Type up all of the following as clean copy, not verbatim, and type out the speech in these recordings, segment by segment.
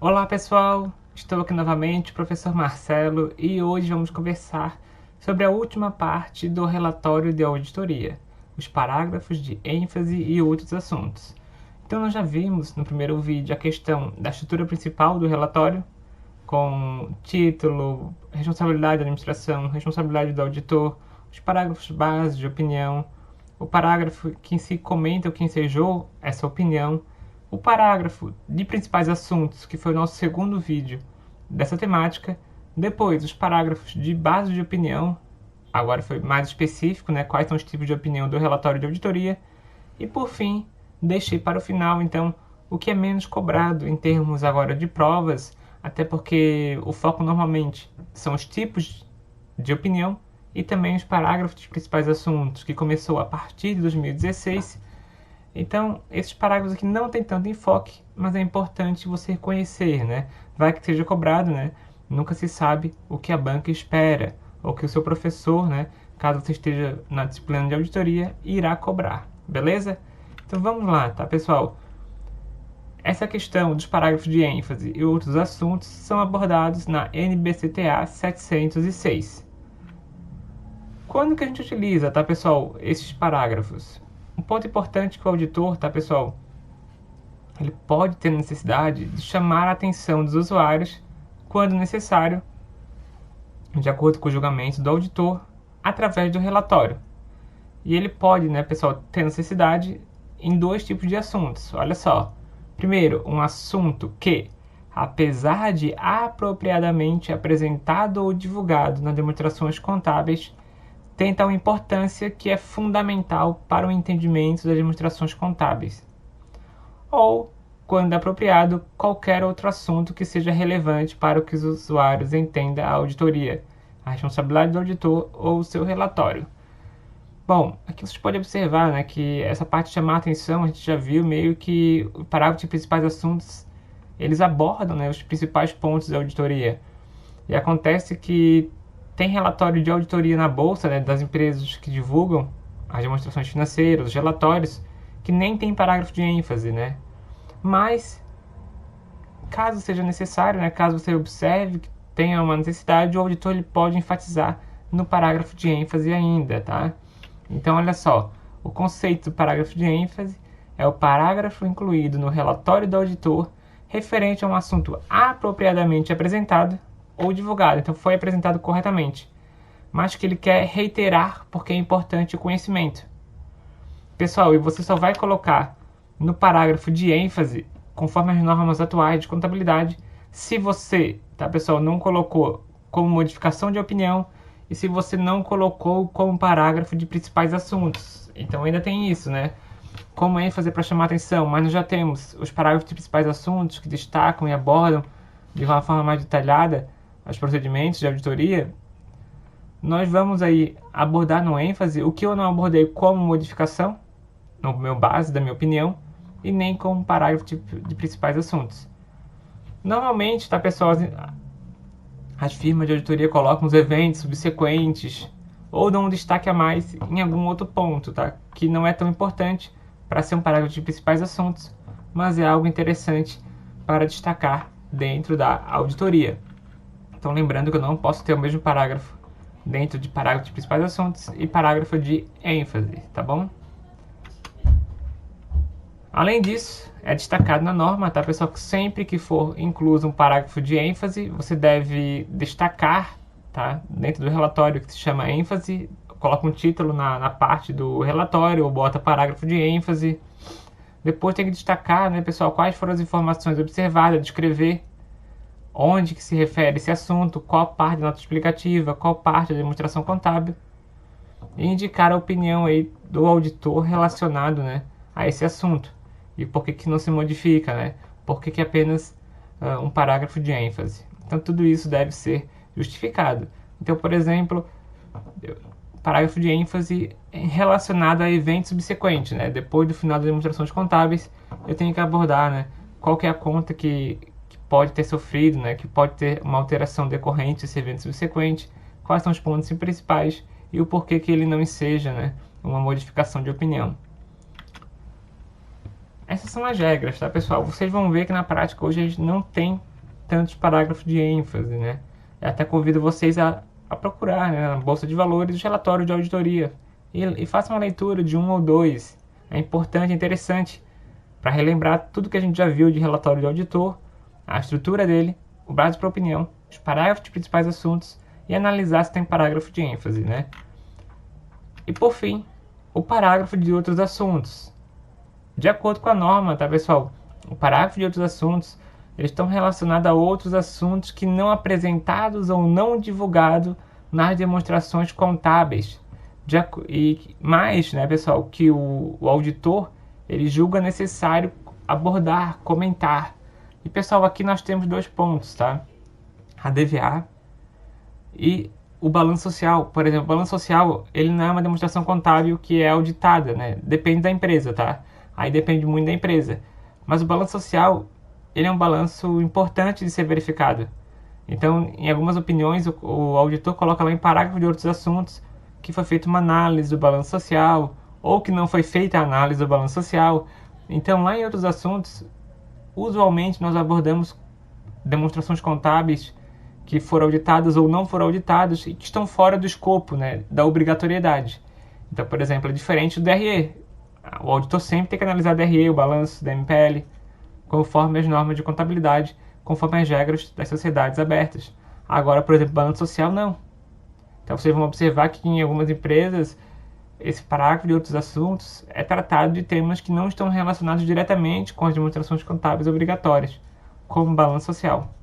Olá pessoal, estou aqui novamente, professor Marcelo, e hoje vamos conversar sobre a última parte do relatório de auditoria, os parágrafos de ênfase e outros assuntos. Então nós já vimos no primeiro vídeo a questão da estrutura principal do relatório, com título, responsabilidade da administração, responsabilidade do auditor, os parágrafos básicos de opinião, o parágrafo que em si comenta o que ensejou essa opinião, o parágrafo de principais assuntos, que foi o nosso segundo vídeo dessa temática, depois os parágrafos de base de opinião, agora foi mais específico, né, quais são os tipos de opinião do relatório de auditoria, e por fim, deixei para o final, então, o que é menos cobrado em termos agora de provas, até porque o foco normalmente são os tipos de opinião e também os parágrafos dos principais assuntos, que começou a partir de 2016. Então, esses parágrafos aqui não tem tanto enfoque, mas é importante você conhecer, né? Vai que seja cobrado, né? Nunca se sabe o que a banca espera, ou que o seu professor, né, caso você esteja na disciplina de auditoria, irá cobrar, beleza? Então vamos lá, tá, pessoal? Essa questão dos parágrafos de ênfase e outros assuntos são abordados na NBCTA 706. Quando que a gente utiliza, tá, pessoal, esses parágrafos? Um ponto importante que o auditor, tá, pessoal, ele pode ter necessidade de chamar a atenção dos usuários quando necessário, de acordo com o julgamento do auditor, através do relatório. E ele pode, né, pessoal, ter necessidade em dois tipos de assuntos. Olha só. Primeiro, um assunto que, apesar de apropriadamente apresentado ou divulgado nas demonstrações contábeis, tem tal importância que é fundamental para o entendimento das demonstrações contábeis. Ou, quando apropriado, qualquer outro assunto que seja relevante para o que os usuários entendam a auditoria, a responsabilidade do auditor ou o seu relatório. Bom, aqui vocês podem observar, né, que essa parte de chamar a atenção, a gente já viu meio que o parágrafo de principais assuntos, eles abordam, né, os principais pontos da auditoria. E acontece que tem relatório de auditoria na bolsa, né, das empresas que divulgam as demonstrações financeiras, os relatórios, que nem tem parágrafo de ênfase, né? Mas, caso seja necessário, né, caso você observe que tenha uma necessidade, o auditor ele pode enfatizar no parágrafo de ênfase ainda, tá? Então, olha só, o conceito do parágrafo de ênfase é o parágrafo incluído no relatório do auditor referente a um assunto apropriadamente apresentado ou divulgado, então foi apresentado corretamente, mas que ele quer reiterar porque é importante o conhecimento. Pessoal, e você só vai colocar no parágrafo de ênfase, conforme as normas atuais de contabilidade, se você, tá, pessoal, não colocou como modificação de opinião e se você não colocou como parágrafo de principais assuntos. Então ainda tem isso, né? Como ênfase para chamar atenção, mas nós já temos os parágrafos de principais assuntos que destacam e abordam de uma forma mais detalhada os procedimentos de auditoria. Nós vamos aí abordar no ênfase o que eu não abordei como modificação, no meu base, da minha opinião, e nem como parágrafo de principais assuntos. Normalmente, tá, pessoal, as firmas de auditoria colocam os eventos subsequentes ou dão um destaque a mais em algum outro ponto, tá? Que não é tão importante para ser um parágrafo de principais assuntos, mas é algo interessante para destacar dentro da auditoria. Então, lembrando que eu não posso ter o mesmo parágrafo dentro de parágrafo de principais assuntos e parágrafo de ênfase, tá bom? Além disso, é destacado na norma, tá, pessoal, que sempre que for incluso um parágrafo de ênfase, você deve destacar, tá, dentro do relatório que se chama ênfase, coloca um título na parte do relatório ou bota parágrafo de ênfase. Depois tem que destacar, né, pessoal, quais foram as informações observadas, descrever onde que se refere esse assunto, qual parte da nota explicativa, qual parte da demonstração contábil, e indicar a opinião aí do auditor relacionado, né, a esse assunto. E por que não se modifica, né? Por que apenas um parágrafo de ênfase? Então tudo isso deve ser justificado. Então, por exemplo, parágrafo de ênfase relacionado a eventos subsequentes, né? Depois do final das demonstrações contábeis, eu tenho que abordar, né, qual que é a conta que pode ter sofrido, né, que pode ter uma alteração decorrente desse evento subsequente, quais são os pontos principais e o porquê que ele não enseja, né, uma modificação de opinião. Essas são as regras, tá, pessoal? Vocês vão ver que na prática hoje a gente não tem tantos parágrafos de ênfase, né? Eu até convido vocês a procurar, né, na Bolsa de Valores os relatórios de auditoria e façam uma leitura de um ou dois. É importante, é interessante para relembrar tudo que a gente já viu de relatório de auditor, a estrutura dele, o base para opinião, os parágrafos de principais assuntos e analisar se tem parágrafo de ênfase, né? E por fim, o parágrafo de outros assuntos. De acordo com a norma, tá, pessoal? O parágrafo de outros assuntos, eles estão relacionados a outros assuntos que não apresentados ou não divulgados nas demonstrações contábeis. E mais, né, pessoal, que o auditor ele julga necessário abordar, comentar. E pessoal, aqui nós temos 2 pontos, tá? A DVA e o balanço social. Por exemplo, o balanço social, ele não é uma demonstração contábil que é auditada, né? Depende da empresa, tá? Aí depende muito da empresa. Mas o balanço social, ele é um balanço importante de ser verificado. Então, em algumas opiniões, o auditor coloca lá em parágrafo de outros assuntos que foi feita uma análise do balanço social ou que não foi feita a análise do balanço social. Então, lá em outros assuntos, usualmente nós abordamos demonstrações contábeis que foram auditadas ou não foram auditadas e que estão fora do escopo, né, da obrigatoriedade. Então, por exemplo, é diferente do DRE. O auditor sempre tem que analisar o DRE, o balanço da MPL, conforme as normas de contabilidade, conforme as regras das sociedades abertas. Agora, por exemplo, balanço social, não. Então, vocês vão observar que em algumas empresas, esse parágrafo de outros assuntos é tratado de temas que não estão relacionados diretamente com as demonstrações contábeis obrigatórias, como balanço social.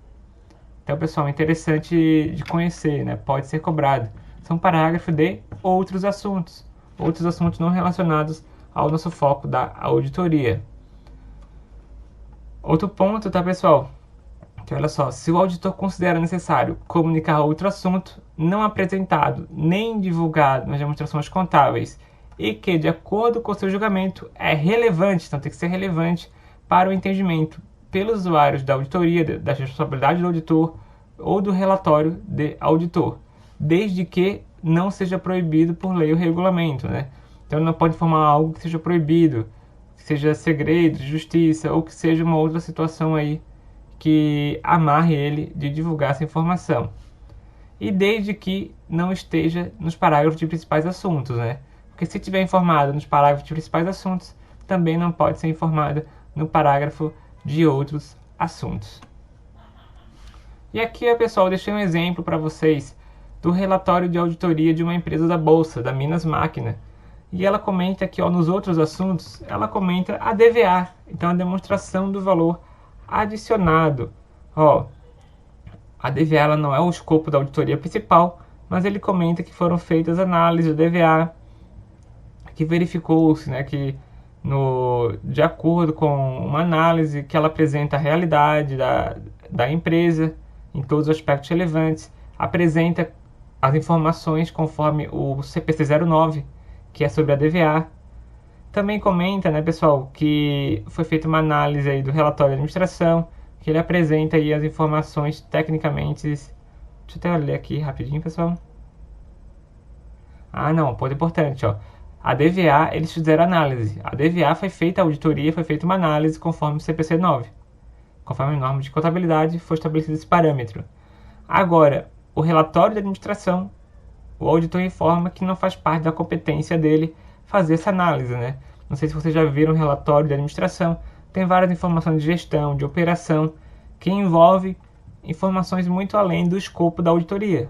Então, pessoal, é interessante de conhecer, né? Pode ser cobrado. São parágrafos de outros assuntos não relacionados ao nosso foco da auditoria. Outro ponto, tá, pessoal? Que olha só, se o auditor considera necessário comunicar outro assunto não apresentado nem divulgado nas demonstrações contábeis e que, de acordo com o seu julgamento, é relevante, então tem que ser relevante para o entendimento pelos usuários da auditoria, da responsabilidade do auditor ou do relatório de auditor, desde que não seja proibido por lei ou regulamento, né? Então não pode informar algo que seja proibido, que seja segredo de justiça ou que seja uma outra situação aí que amarre ele de divulgar essa informação. E desde que não esteja nos parágrafos de principais assuntos, né? Porque se tiver informado nos parágrafos de principais assuntos, também não pode ser informado no parágrafo de outros assuntos. E aqui, pessoal, eu deixei um exemplo para vocês do relatório de auditoria de uma empresa da Bolsa, da Minas Máquina. E ela comenta aqui, ó, nos outros assuntos, ela comenta a DVA, então a demonstração do valor adicionado. Ó, a DVA ela não é o escopo da auditoria principal, mas ele comenta que foram feitas análises da DVA, que verificou-se, né, que de acordo com uma análise que ela apresenta a realidade da empresa em todos os aspectos relevantes, apresenta as informações conforme o CPC 09, que é sobre a DVA. Também comenta, né, pessoal, que foi feita uma análise aí do relatório de administração, que ele apresenta aí as informações tecnicamente. Deixa eu até ler aqui rapidinho, pessoal. Ah, não, ponto importante, ó. A DVA, eles fizeram análise. A DVA foi feita a auditoria, foi feita uma análise conforme o CPC 9. Conforme a norma de contabilidade, foi estabelecido esse parâmetro. Agora, o relatório de administração, o auditor informa que não faz parte da competência dele fazer essa análise, né? Não sei se vocês já viram o relatório de administração, tem várias informações de gestão, de operação, que envolve informações muito além do escopo da auditoria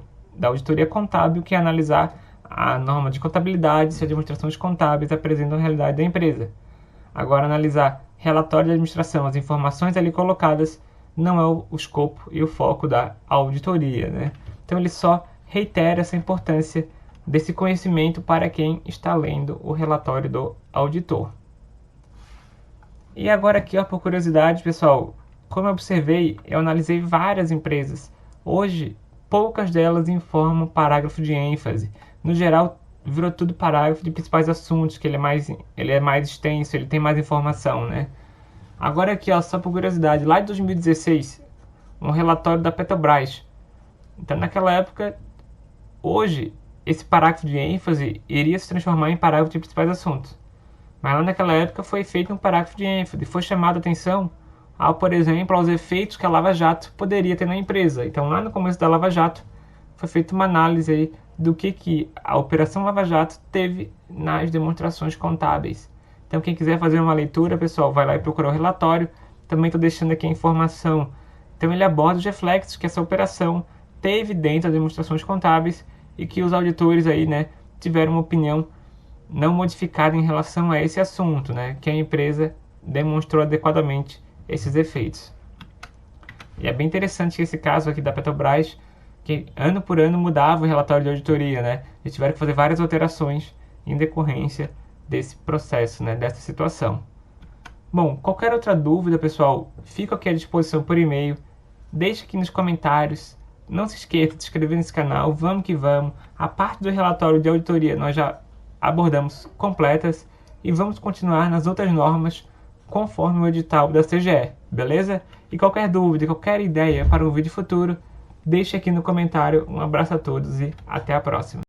contábil, que é analisar a norma de contabilidade, se as demonstrações contábeis apresentam a realidade da empresa. Agora, analisar relatório de administração, as informações ali colocadas, não é o escopo e o foco da auditoria, né? Então, ele só reitera essa importância desse conhecimento para quem está lendo o relatório do auditor. E agora aqui, ó, por curiosidade, pessoal, como eu observei, eu analisei várias empresas. Hoje, poucas delas informam parágrafo de ênfase. No geral, virou tudo parágrafo de principais assuntos, que ele é mais extenso, ele tem mais informação, né? Agora aqui, ó, só por curiosidade, lá de 2016, um relatório da Petrobras. Então, naquela época, hoje, esse parágrafo de ênfase iria se transformar em parágrafo de principais assuntos. Mas lá naquela época foi feito um parágrafo de ênfase, foi chamado a atenção por exemplo, aos efeitos que a Lava Jato poderia ter na empresa. Então, lá no começo da Lava Jato, foi feita uma análise aí do que a Operação Lava Jato teve nas demonstrações contábeis. Então, quem quiser fazer uma leitura, pessoal, vai lá e procura o relatório. Também estou deixando aqui a informação. Então, ele aborda os reflexos que essa operação teve dentro das demonstrações contábeis e que os auditores aí, né, tiveram uma opinião não modificada em relação a esse assunto, né, que a empresa demonstrou adequadamente esses efeitos. E é bem interessante esse caso aqui da Petrobras, que ano por ano mudava o relatório de auditoria, né? Eles tiveram que fazer várias alterações em decorrência desse processo, né? Dessa situação. Bom, qualquer outra dúvida, pessoal, fico aqui à disposição por e-mail. Deixe aqui nos comentários. Não se esqueça de se inscrever nesse canal. Vamos que vamos. A parte do relatório de auditoria nós já abordamos completas e vamos continuar nas outras normas conforme o edital da CGE, beleza? E qualquer dúvida, qualquer ideia para um vídeo futuro, deixe aqui no comentário. Um abraço a todos e até a próxima.